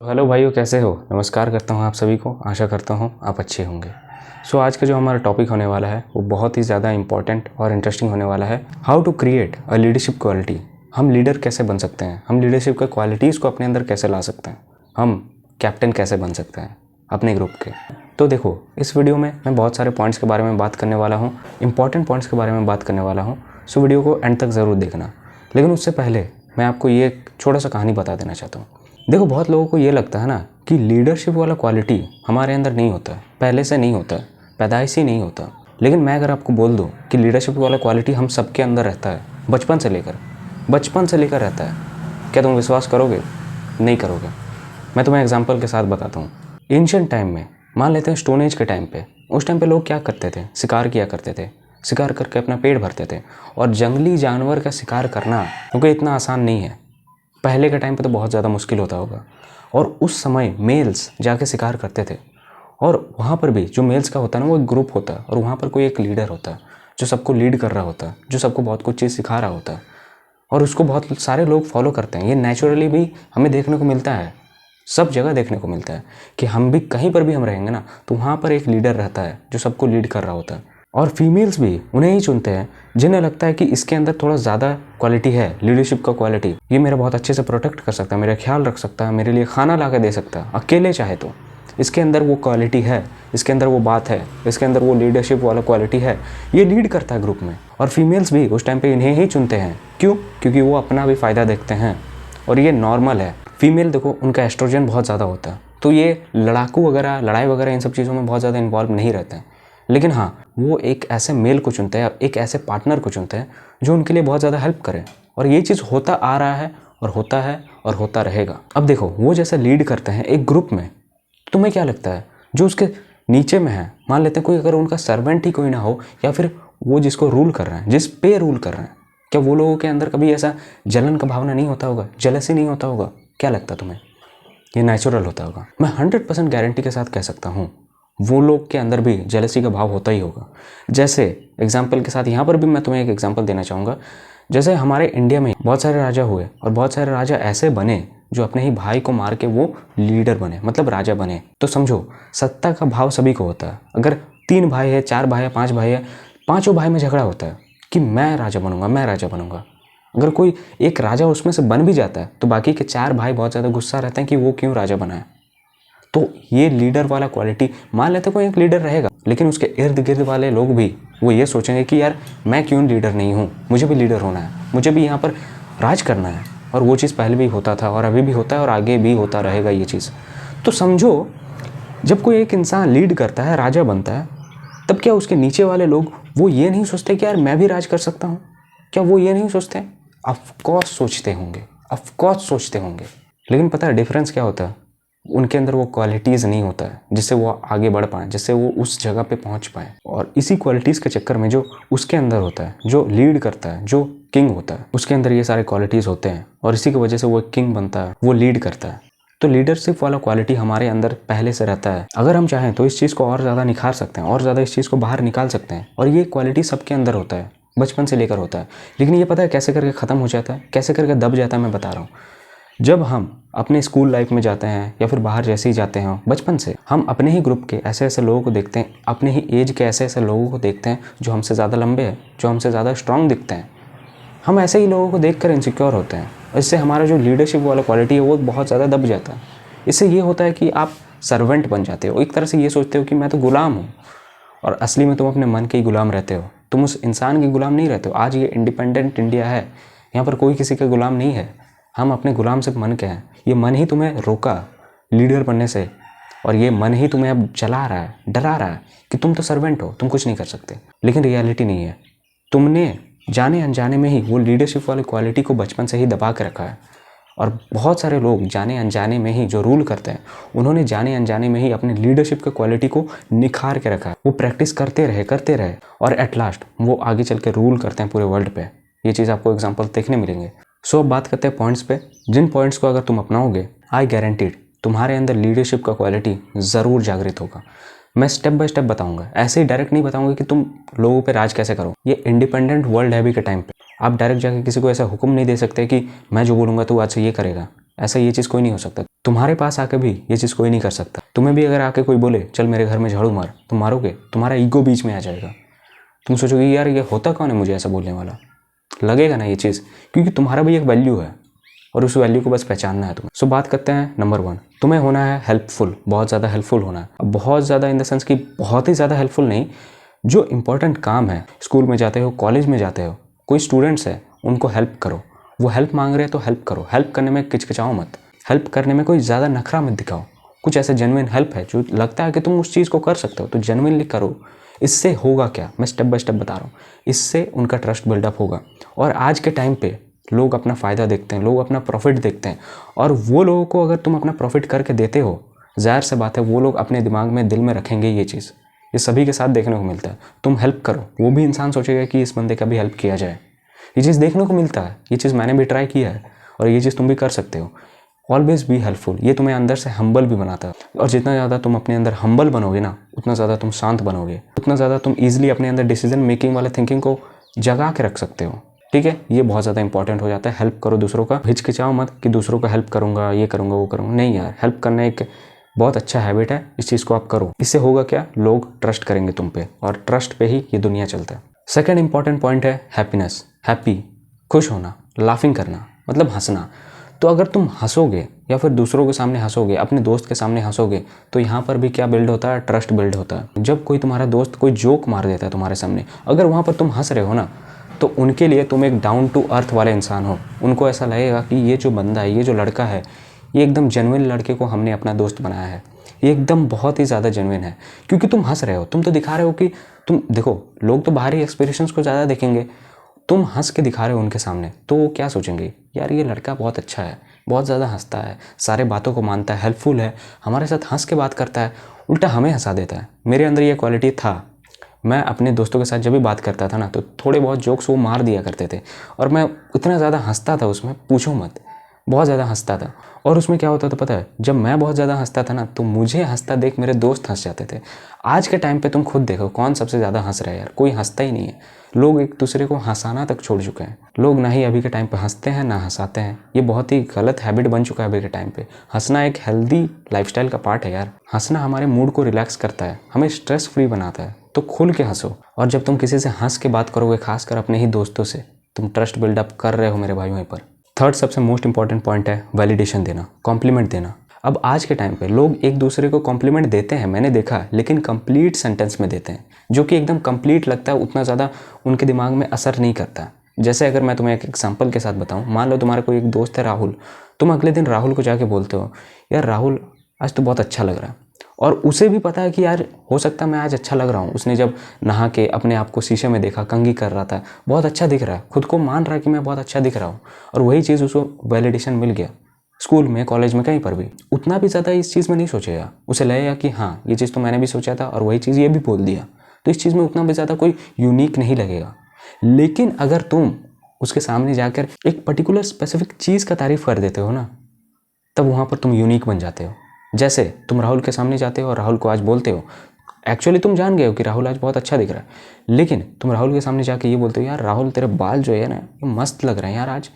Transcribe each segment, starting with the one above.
Hello भाइयों, कैसे हो? नमस्कार करता हूँ आप सभी को। आशा करता हूँ आप अच्छे होंगे। आज का जो हमारा टॉपिक होने वाला है वो बहुत ही ज़्यादा इंपॉर्टेंट और इंटरेस्टिंग होने वाला है। How to create a leadership quality. हम लीडर कैसे बन सकते हैं, हम लीडरशिप के क्वालिटीज़ को अपने अंदर कैसे ला सकते हैं, हम कैप्टन कैसे बन सकते हैं अपने ग्रुप के। तो देखो, इस वीडियो में मैं बहुत सारे पॉइंट्स के बारे में बात करने वाला हूँ, इंपॉर्टेंट पॉइंट्स के बारे में बात करने वाला हूँ। वीडियो को एंड तक ज़रूर देखना। लेकिन उससे पहले मैं आपको ये एक छोटा सा कहानी बता देना चाहता हूँ। देखो, बहुत लोगों को ये लगता है ना कि लीडरशिप वाला क्वालिटी हमारे अंदर नहीं होता, पहले से नहीं होता, पैदाइशी नहीं होता। लेकिन मैं अगर आपको बोल दूं कि लीडरशिप वाला क्वालिटी हम सबके अंदर रहता है, बचपन से लेकर रहता है, क्या तुम विश्वास करोगे? नहीं करोगे। मैं तुम्हें एग्जाम्पल के साथ बताता हूँ। एंशिएंट टाइम में, मान लेते हैं स्टोन एज के टाइम पे, उस टाइम पे लोग क्या करते थे? शिकार किया करते थे, शिकार करके अपना पेट भरते थे। और जंगली जानवर का शिकार करना क्योंकि इतना आसान नहीं है। पहले के टाइम पे तो बहुत ज़्यादा मुश्किल होता होगा। और उस समय मेल्स जाके शिकार करते थे, और वहाँ पर भी जो मेल्स का होता है ना, वो एक ग्रुप होता है, और वहाँ पर कोई एक लीडर होता है जो सबको लीड कर रहा होता है, जो सबको बहुत कुछ चीज़ सिखा रहा होता है, और उसको बहुत सारे लोग फॉलो करते हैं। ये नेचुरली भी हमें देखने को मिलता है, सब जगह देखने को मिलता है कि हम भी कहीं पर भी हम रहेंगे ना, तो वहाँ पर एक लीडर रहता है जो सबको लीड कर रहा होता है। और फीमेल्स भी उन्हें ही चुनते हैं जिन्हें लगता है कि इसके अंदर थोड़ा ज़्यादा क्वालिटी है, लीडरशिप का क्वालिटी। ये मेरा बहुत अच्छे से प्रोटेक्ट कर सकता है, मेरा ख्याल रख सकता है, मेरे लिए खाना ला के दे सकता है अकेले चाहे तो। इसके अंदर वो क्वालिटी है, इसके अंदर वो बात है, इसके अंदर वो लीडरशिप वाला क्वालिटी है। ये लीड करता है ग्रुप में। और फीमेल्स भी उस टाइम पे इन्हें ही चुनते हैं। क्यों? क्योंकि वो अपना भी फ़ायदा देखते हैं, और ये नॉर्मल है। फीमेल देखो, उनका एस्ट्रोजन बहुत ज़्यादा होता है, तो ये लड़ाकू वगैरह, लड़ाई वगैरह इन सब चीज़ों में बहुत ज़्यादा इन्वॉल्व नहीं रहते हैं। लेकिन हाँ, वो एक ऐसे मेल को चुनते हैं, एक ऐसे पार्टनर को चुनते हैं जो उनके लिए बहुत ज़्यादा हेल्प करे। और ये चीज़ होता आ रहा है, और होता है, और होता रहेगा। अब देखो, वो जैसे लीड करते हैं एक ग्रुप में, तुम्हें क्या लगता है जो उसके नीचे में है, मान लेते हैं कोई अगर उनका सर्वेंट ही कोई ना हो, या फिर वो जिसको रूल कर रहे हैं, जिस पे रूल कर रहे हैं, क्या वो लोगों के अंदर कभी ऐसा जलन का भावना नहीं होता होगा, जेलसी नहीं होता होगा? क्या लगता है तुम्हें? ये नेचुरल होता होगा। मैं 100% गारंटी के साथ कह सकता हूँ वो लोग के अंदर भी जेलसी का भाव होता ही होगा। जैसे एग्जाम्पल के साथ यहाँ पर भी मैं तुम्हें एक एग्जाम्पल देना चाहूँगा। जैसे हमारे इंडिया में बहुत सारे राजा हुए, और बहुत सारे राजा ऐसे बने जो अपने ही भाई को मार के वो लीडर बने, मतलब राजा बने। तो समझो, सत्ता का भाव सभी को होता है। अगर 3 भाई है, 4 भाई है, 5 भाई है, पाँचों भाई में झगड़ा होता है कि मैं राजा बनूंगा, मैं राजा बनूंगा। अगर कोई एक राजा उसमें से बन भी जाता है तो बाकी के 4 भाई बहुत ज़्यादा गुस्सा रहते हैं कि वो क्यों राजा बना है। तो ये लीडर वाला क्वालिटी, मान लेते कोई एक लीडर रहेगा, लेकिन उसके इर्द गिर्द वाले लोग भी वो ये सोचेंगे कि यार मैं क्यों लीडर नहीं हूँ, मुझे भी लीडर होना है, मुझे भी यहाँ पर राज करना है। और वो चीज़ पहले भी होता था, और अभी भी होता है, और आगे भी होता रहेगा ये चीज़। तो समझो, जब कोई एक इंसान लीड करता है, राजा बनता है, तब क्या उसके नीचे वाले लोग वो ये नहीं सोचते कि यार मैं भी राज कर सकता हूँ? क्या वो ये नहीं सोचते? ऑफकोर्स सोचते होंगे, ऑफकोर्स सोचते होंगे। लेकिन पता है डिफरेंस क्या होता है? उनके अंदर वो क्वालिटीज़ नहीं होता है जिससे वो आगे बढ़ पाएँ, जिससे वो उस जगह पे पहुंच पाएँ। और इसी क्वालिटीज़ के चक्कर में जो उसके अंदर होता है, जो लीड करता है, जो किंग होता है, उसके अंदर ये सारे क्वालिटीज़ होते हैं, और इसी की वजह से वो किंग बनता है, वो लीड करता है। तो लीडरशिप वाला क्वालिटी हमारे अंदर पहले से रहता है। अगर हम चाहें तो इस चीज़ को और ज़्यादा निखार सकते हैं, और ज़्यादा इस चीज़ को बाहर निकाल सकते हैं। और ये क्वालिटी सबके अंदर होता है, बचपन से लेकर होता है। लेकिन ये पता है कैसे करके ख़त्म हो जाता है, कैसे करके दब जाता है? मैं बता रहा हूँ। जब हम अपने स्कूल लाइफ में जाते हैं, या फिर बाहर जैसे ही जाते हैं, बचपन से हम अपने ही ग्रुप के ऐसे ऐसे लोगों को देखते हैं, अपने ही एज के ऐसे ऐसे लोगों को देखते हैं जो हमसे ज़्यादा लंबे हैं, जो हमसे ज़्यादा स्ट्रांग दिखते हैं। हम ऐसे ही लोगों को देखकर इनसिक्योर होते हैं। इससे हमारा जो लीडरशिप वाला क्वालिटी है वो बहुत ज़्यादा दब जाता है। इससे ये होता है कि आप सर्वेंट बन जाते हो, एक तरह से ये सोचते हो कि मैं तो गुलाम हूँ, और असली में तुम अपने मन के ही गुलाम रहते हो। तुम उस इंसान के गुलाम नहीं रहते हो। आज ये इंडिपेंडेंट इंडिया है, यहाँ पर कोई किसी का गुलाम नहीं है। हम अपने गुलाम सिर्फ मन के हैं। ये मन ही तुम्हें रोका लीडर बनने से, और ये मन ही तुम्हें अब चला रहा है, डरा रहा है कि तुम तो सर्वेंट हो, तुम कुछ नहीं कर सकते। लेकिन रियलिटी नहीं है। तुमने जाने अनजाने में ही वो लीडरशिप वाली क्वालिटी को बचपन से ही दबा के रखा है। और बहुत सारे लोग जाने अनजाने में ही जो रूल करते हैं, उन्होंने जाने अनजाने में ही अपनी लीडरशिप के क्वालिटी को निखार के रखा है। वो प्रैक्टिस करते रहे, और एट लास्ट वो आगे चल के रूल करते हैं पूरे वर्ल्ड पे। ये चीज़ आपको एग्जाम्पल देखने मिलेंगे। अब बात करते हैं पॉइंट्स पे, जिन पॉइंट्स को अगर तुम अपनाओगे, आई गारंटीड तुम्हारे अंदर लीडरशिप का क्वालिटी ज़रूर जागृत होगा। मैं स्टेप बाय स्टेप बताऊंगा, ऐसे ही डायरेक्ट नहीं बताऊंगा कि तुम लोगों पे राज कैसे करो। ये इंडिपेंडेंट वर्ल्ड है अभी के टाइम पे। आप डायरेक्ट जाके किसी को ऐसा हुक्म नहीं दे सकते कि मैं जो बोलूँगा तो आज से ये करेगा। ऐसा ये चीज़ कोई नहीं हो सकता। तुम्हारे पास आके भी ये चीज़ कोई नहीं कर सकता। तुम्हें भी अगर आके कोई बोले चल मेरे घर में झाड़ू मार, तुम मारोगे? तुम्हारा ईगो बीच में आ जाएगा। तुम सोचोगे यार ये होता कौन है मुझे ऐसा बोलने वाला, लगेगा ना ये चीज़, क्योंकि तुम्हारा भी एक वैल्यू है और उस वैल्यू को बस पहचानना है तुम्हें। सो बात करते हैं नंबर 1, तुम्हें होना है हेल्पफुल, बहुत ज़्यादा हेल्पफुल होना है। अब बहुत ज़्यादा इन द सेंस कि बहुत ही ज़्यादा हेल्पफुल नहीं, जो इंपॉर्टेंट काम है, स्कूल में जाते हो, कॉलेज में जाते हो, कोई स्टूडेंट्स है उनको हेल्प करो। वो हेल्प मांग रहे हैं तो हेल्प करो। हेल्प करने में किचकिचाओ मत, हेल्प करने में कोई ज़्यादा नखरा मत दिखाओ। कुछ ऐसे जेन्युइन हेल्प है जो लगता है कि तुम उस चीज़ को कर सकते हो तो जेन्युइनली करो। इससे होगा क्या, मैं स्टेप बाय स्टेप बता रहा हूँ, इससे उनका ट्रस्ट बिल्डअप होगा। और आज के टाइम पे लोग अपना फ़ायदा देखते हैं, लोग अपना प्रॉफिट देखते हैं, और वो लोगों को अगर तुम अपना प्रॉफिट करके देते हो, ज़ाहिर सी बात है वो लोग अपने दिमाग में, दिल में रखेंगे ये चीज़। ये सभी के साथ देखने को मिलता है। तुम हेल्प करो, वो भी इंसान सोचेगा कि इस बंदे का भी हेल्प किया जाए। ये चीज़ देखने को मिलता है, ये चीज़ मैंने भी ट्राई किया है और ये चीज़ तुम भी कर सकते हो। ऑलवेज बी हेल्पफुल, ये तुम्हें अंदर से हम्बल भी बनाता है। और जितना ज़्यादा तुम अपने अंदर हम्बल बनोगे ना, उतना ज़्यादा तुम शांत बनोगे, उतना ज़्यादा तुम ईजिली अपने अंदर डिसीजन मेकिंग वाले थिंकिंग को जगा के रख सकते हो। ठीक है, ये बहुत ज़्यादा इंपॉर्टेंट हो जाता है। हेल्प करो दूसरों का, हिचकिचाओ मत कि दूसरों का हेल्प करूँगा, ये करूँगा, वो करूँगा। नहीं यार, हेल्प करना एक बहुत अच्छा हैबिट है, इस चीज़ को आप करो। इससे होगा क्या, लोग ट्रस्ट करेंगे तुम पे, और ट्रस्ट पे ही ये दुनिया चलता है। सेकेंड इंपॉर्टेंट पॉइंट है हैप्पीनेस, हैप्पी, खुश होना, लाफिंग करना, मतलब हंसना। तो अगर तुम हंसोगे या फिर दूसरों के सामने हंसोगे, अपने दोस्त के सामने हंसोगे, तो यहाँ पर भी क्या बिल्ड होता है, ट्रस्ट बिल्ड होता है। जब कोई तुम्हारा दोस्त कोई जोक मार देता है तुम्हारे सामने, अगर वहाँ पर तुम हंस रहे हो ना, तो उनके लिए तुम एक डाउन टू अर्थ वाले इंसान हो। उनको ऐसा लगेगा कि ये जो बंदा है, ये जो लड़का है, ये एकदम जेन्युइन लड़के को हमने अपना दोस्त बनाया है, ये एकदम बहुत ही ज़्यादा जेन्युइन है। क्योंकि तुम हंस रहे हो, तुम तो दिखा रहे हो कि तुम देखो, लोग तो बाहरी एक्सप्रेशंस को ज़्यादा देखेंगे, तुम हंस के दिखा रहे हो उनके सामने, तो वो क्या सोचेंगे, यार ये लड़का बहुत अच्छा है, बहुत ज़्यादा हंसता है, सारे बातों को मानता है, हेल्पफुल है, हमारे साथ हंस के बात करता है, उल्टा हमें हंसा देता है। मेरे अंदर ये क्वालिटी था, मैं अपने दोस्तों के साथ जब भी बात करता था ना, तो थोड़े बहुत जोक्स वो मार दिया करते थे, और मैं इतना ज़्यादा हंसता था उसमें, पूछो मत, बहुत ज़्यादा हंसता था। और उसमें क्या होता था पता है, जब मैं बहुत ज़्यादा हंसता था ना, तो मुझे हंसता देख मेरे दोस्त हंस जाते थे। आज के टाइम पे तुम खुद देखो, कौन सबसे ज़्यादा हंस रहा है यार, कोई हंसता ही नहीं है। लोग एक दूसरे को हंसाना तक छोड़ चुके हैं। लोग ना ही अभी के टाइम पे हंसते हैं ना हंसाते हैं। ये बहुत ही गलत हैबिट बन चुका है अभी के टाइम पे। हंसना एक हेल्दी लाइफस्टाइल का पार्ट है यार। हंसना हमारे मूड को रिलैक्स करता है, हमें स्ट्रेस फ्री बनाता है, तो खुल के हंसो। और जब तुम किसी से हंस के बात करोगे, खासकर अपने ही दोस्तों से, तुम ट्रस्ट बिल्डअप कर रहे हो मेरे भाई वहीं पर। थर्ड सबसे मोस्ट इंपॉर्टेंट पॉइंट है वैलिडेशन देना, कॉम्प्लीमेंट देना। अब आज के टाइम पे लोग एक दूसरे को कॉम्प्लीमेंट देते हैं, मैंने देखा है, लेकिन कंप्लीट सेंटेंस में देते हैं, जो कि एकदम कंप्लीट लगता है, उतना ज़्यादा उनके दिमाग में असर नहीं करता। जैसे अगर मैं तुम्हें एक एग्जांपल के साथ बताऊं, मान लो तुम्हारा कोई एक दोस्त है राहुल, तुम अगले दिन राहुल को जाके बोलते हो, यार राहुल आज तो बहुत अच्छा लग रहा है, और उसे भी पता है कि यार हो सकता है मैं आज अच्छा लग रहा हूँ, उसने जब नहा के अपने आप को शीशे में देखा, कंघी कर रहा था, बहुत अच्छा दिख रहा है, खुद को मान रहा है कि मैं बहुत अच्छा दिख रहा हूँ, और वही चीज़ उसको वैलिडेशन मिल गया। स्कूल में, कॉलेज में, कहीं पर भी उतना भी ज़्यादा इस चीज़ में नहीं सोचेगा, उसे लगेगा कि हाँ ये चीज़ तो मैंने भी सोचा था और वही चीज़ ये भी बोल दिया, तो इस चीज़ में उतना भी ज़्यादा कोई यूनिक नहीं लगेगा। लेकिन अगर तुम उसके सामने जाकर एक पर्टिकुलर स्पेसिफिक चीज़ का तारीफ़ कर देते हो ना, तब वहाँ पर तुम यूनिक बन जाते हो। जैसे तुम राहुल के सामने जाते हो और राहुल को आज बोलते हो, एक्चुअली तुम जान गए हो कि राहुल आज बहुत अच्छा दिख रहा है, लेकिन तुम राहुल के सामने जाके ये बोलते हो, यार राहुल तेरे बाल जो है ना, ये मस्त लग रहे हैं यार, आज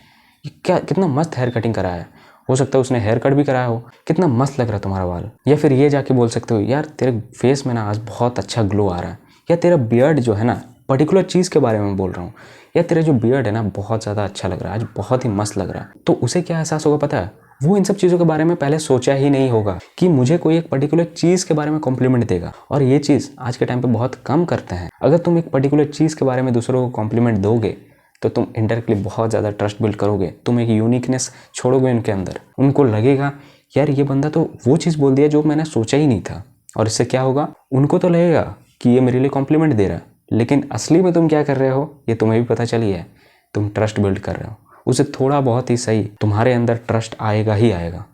ये क्या कितना मस्त हेयर कटिंग कराया है, हो सकता है उसने हेयर कट भी कराया हो, कितना मस्त लग रहा है तुम्हारा बाल। या फिर ये जाके बोल सकते हो, यार तेरे फेस में ना आज बहुत अच्छा ग्लो आ रहा है, या तेरा बियर्ड जो है ना, पर्टिकुलर चीज़ के बारे में बोल रहा हूँ, या तेरा जो बियर्ड है ना बहुत ज़्यादा अच्छा लग रहा है, आज बहुत ही मस्त लग रहा है। तो उसे क्या एहसास होगा पता है, वो इन सब चीज़ों के बारे में पहले सोचा ही नहीं होगा कि मुझे कोई एक पर्टिकुलर चीज़ के बारे में कॉम्प्लीमेंट देगा। और ये चीज़ आज के टाइम पे बहुत कम करते हैं। अगर तुम एक पर्टिकुलर चीज़ के बारे में दूसरों को कॉम्प्लीमेंट दोगे, तो तुम इनडायरेक्टली बहुत ज़्यादा ट्रस्ट बिल्ड करोगे, तुम एक यूनिकनेस छोड़ोगे उनके अंदर। उनको लगेगा यार ये बंदा तो वो चीज़ बोल दिया जो मैंने सोचा ही नहीं था। और इससे क्या होगा, उनको तो लगेगा कि ये मेरे लिए कॉम्प्लीमेंट दे रहा है, लेकिन असली में तुम क्या कर रहे हो ये तुम्हें भी पता चली है, तुम ट्रस्ट बिल्ड कर रहे हो। उसे थोड़ा बहुत ही सही तुम्हारे अंदर ट्रस्ट आएगा ही आएगा।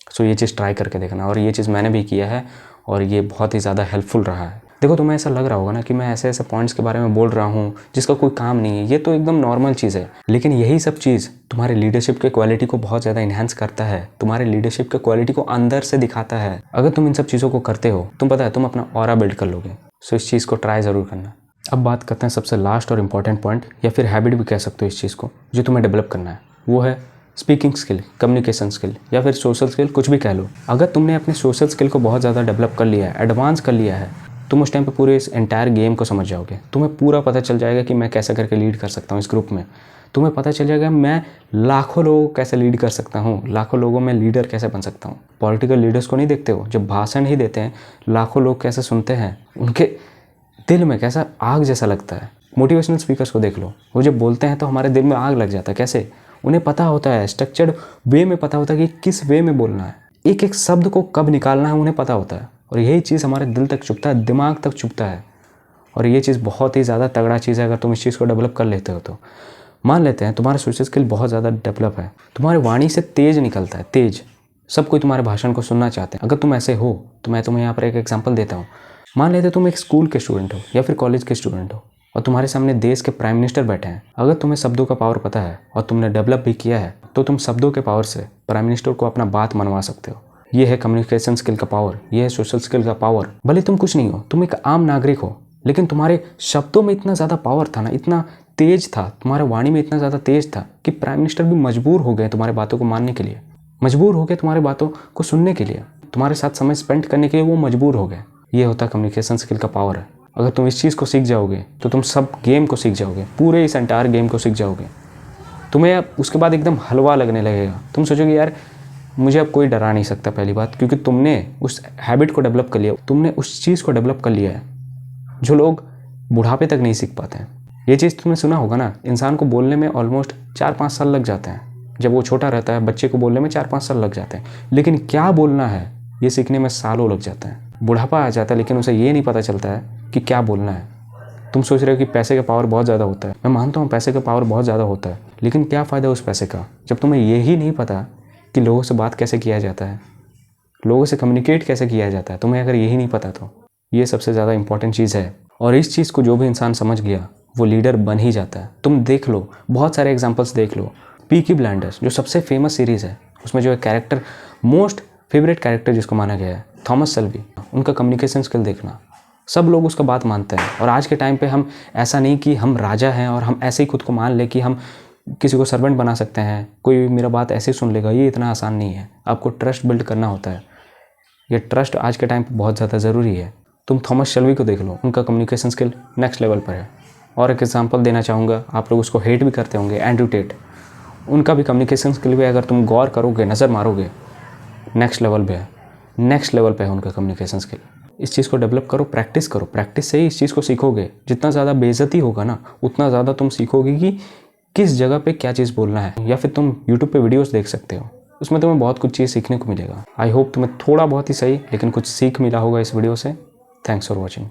सो ये चीज़ ट्राई करके देखना, और ये चीज़ मैंने भी किया है और ये बहुत ही ज़्यादा हेल्पफुल रहा है। देखो तुम्हें ऐसा लग रहा होगा ना कि मैं ऐसे ऐसे पॉइंट्स के बारे में बोल रहा हूँ जिसका कोई काम नहीं है, ये तो एकदम नॉर्मल चीज़ है, लेकिन यही सब चीज़ तुम्हारे लीडरशिप के क्वालिटी को बहुत ज़्यादा इन्हांस करता है, तुम्हारे लीडरशिप के क्वालिटी को अंदर से दिखाता है। अगर तुम इन सब चीज़ों को करते हो, तुम पता है तुम अपना ऑरा बिल्ड कर लोगे। सो इस चीज़ को ट्राई ज़रूर करना। अब बात करते हैं सबसे लास्ट और इम्पॉर्टेंट पॉइंट, या फिर हैबिट भी कह सकते हो इस चीज़ को, जो तुम्हें डेवलप करना है, वो है स्पीकिंग स्किल, कम्युनिकेशन स्किल या फिर सोशल स्किल, कुछ भी कह लो। अगर तुमने अपने सोशल स्किल को बहुत ज़्यादा डेवलप कर लिया है, एडवांस कर लिया है, तुम उस टाइम पे पूरे इस एंटायर गेम को समझ जाओगे। तुम्हें पूरा पता चल जाएगा कि मैं कैसे करके लीड कर सकता हूँ इस ग्रुप में। तुम्हें पता चल जाएगा मैं लाखों लोगों को कैसे लीड कर सकता हूँ, लाखों लोगों में लीडर कैसे बन सकता हूँ। पॉलिटिकल लीडर्स को नहीं देखते हो, जब भाषण ही देते हैं लाखों लोग कैसे सुनते हैं, उनके दिल में कैसा आग जैसा लगता है। मोटिवेशनल स्पीकर्स को देख लो, वो जब बोलते हैं तो हमारे दिल में आग लग जाता है। कैसे? उन्हें पता होता है, स्ट्रक्चर्ड वे में पता होता है कि किस वे में बोलना है, एक एक शब्द को कब निकालना है उन्हें पता होता है। और यही चीज़ हमारे दिल तक चुभता है, दिमाग तक चुभता है। और ये चीज़ बहुत ही ज़्यादा तगड़ा चीज़ है अगर तुम इस चीज़ को डेवलप कर लेते हो तो। मान लेते हैं तुम्हारा सोशल स्किल बहुत ज़्यादा डेवलप है, तुम्हारी वाणी से तेज निकलता है, तेज। सब कोई तुम्हारे भाषण को सुनना चाहते हैं। अगर तुम ऐसे हो तो मैं तुम्हें यहाँ पर एक एग्जाम्पल देता हूँ। मान लेते तुम एक स्कूल के स्टूडेंट हो या फिर कॉलेज के स्टूडेंट हो और तुम्हारे सामने देश के प्राइम मिनिस्टर बैठे हैं। अगर तुम्हें शब्दों का पावर पता है और तुमने डेवलप भी किया है तो तुम शब्दों के पावर से प्राइम मिनिस्टर को अपना बात मनवा सकते हो। ये है कम्युनिकेशन स्किल का पावर, ये है सोशल स्किल का पावर। भले तुम कुछ नहीं हो, तुम एक आम नागरिक हो, लेकिन तुम्हारे शब्दों में इतना ज़्यादा पावर था ना, इतना तेज था, तुम्हारे वाणी में इतना ज़्यादा तेज था कि प्राइम मिनिस्टर भी मजबूर हो गए तुम्हारे बातों को मानने के लिए, मजबूर हो गए तुम्हारे बातों को सुनने के लिए, तुम्हारे साथ समय स्पेंड करने के लिए वो मजबूर हो गए। ये होता कम्युनिकेशन स्किल का पावर है। अगर तुम इस चीज़ को सीख जाओगे तो तुम सब गेम को सीख जाओगे, पूरे इस एंटायर गेम को सीख जाओगे। तुम्हें उसके बाद एकदम हलवा लगने लगेगा। तुम सोचोगे यार मुझे अब कोई डरा नहीं सकता, पहली बात, क्योंकि तुमने उस हैबिट को डेवलप कर लिया, तुमने उस चीज़ को डेवलप कर लिया है जो लोग बुढ़ापे तक नहीं सीख पाते हैं। ये चीज़ तुमने सुना होगा ना, इंसान को बोलने में ऑलमोस्ट 4-5 साल लग जाते हैं। जब वो छोटा रहता है, बच्चे को बोलने में 4-5 साल लग जाते हैं, लेकिन क्या बोलना है ये सीखने में सालों लग जाता है। बुढ़ापा आ जाता है लेकिन उसे ये नहीं पता चलता है कि क्या बोलना है। तुम सोच रहे हो कि पैसे का पावर बहुत ज़्यादा होता है। मैं मानता हूँ पैसे का पावर बहुत ज़्यादा होता है, लेकिन क्या फ़ायदा उस पैसे का जब तुम्हें यही नहीं पता कि लोगों से बात कैसे किया जाता है, लोगों से कम्युनिकेट कैसे किया जाता है। तुम्हें अगर यही नहीं पता तो ये सबसे ज़्यादा इंपॉर्टेंट चीज़ है। और इस चीज़ को जो भी इंसान समझ गया वो लीडर बन ही जाता है। तुम देख लो, बहुत सारे एग्जांपल्स देख लो। पीकी ब्लाइंडर्स जो सबसे फेमस सीरीज़ है, उसमें जो है कैरेक्टर, मोस्ट फेवरेट कैरेक्टर जिसको माना गया है, थॉमस शेल्बी, उनका कम्युनिकेशन स्किल देखना, सब लोग उसका बात मानते हैं। और आज के टाइम पे हम ऐसा नहीं कि हम राजा हैं और हम ऐसे ही खुद को मान ले कि हम किसी को सर्वेंट बना सकते हैं, कोई मेरा बात ऐसे ही सुन लेगा। ये इतना आसान नहीं है। आपको ट्रस्ट बिल्ड करना होता है। ये ट्रस्ट आज के टाइम पे बहुत ज़्यादा ज़रूरी है। तुम थॉमस शेल्बी को देख लो, उनका कम्युनिकेशन स्किल नेक्स्ट लेवल पर है। और एक एग्जांपल देना चाहूँगा, आप लोग उसको हेट भी करते होंगे, एंड्रयू टेट। उनका भी कम्युनिकेशन स्किल पे अगर तुम गौर करोगे, नज़र मारोगे, नेक्स्ट लेवल पे है, नेक्स्ट लेवल पे है उनका कम्युनिकेशन स्किल। इस चीज़ को डेवलप करो, प्रैक्टिस करो, प्रैक्टिस से ही इस चीज़ को सीखोगे। जितना ज़्यादा बेइज्जती होगा ना, उतना ज़्यादा तुम सीखोगे कि किस जगह पे क्या चीज़ बोलना है। या फिर तुम यूट्यूब पे वीडियोस देख सकते हो, उसमें तुम्हें बहुत कुछ चीज़ सीखने को मिलेगा। आई होप तुम्हें थोड़ा बहुत ही सही लेकिन कुछ सीख मिला होगा इस वीडियो से। Thanks for watching.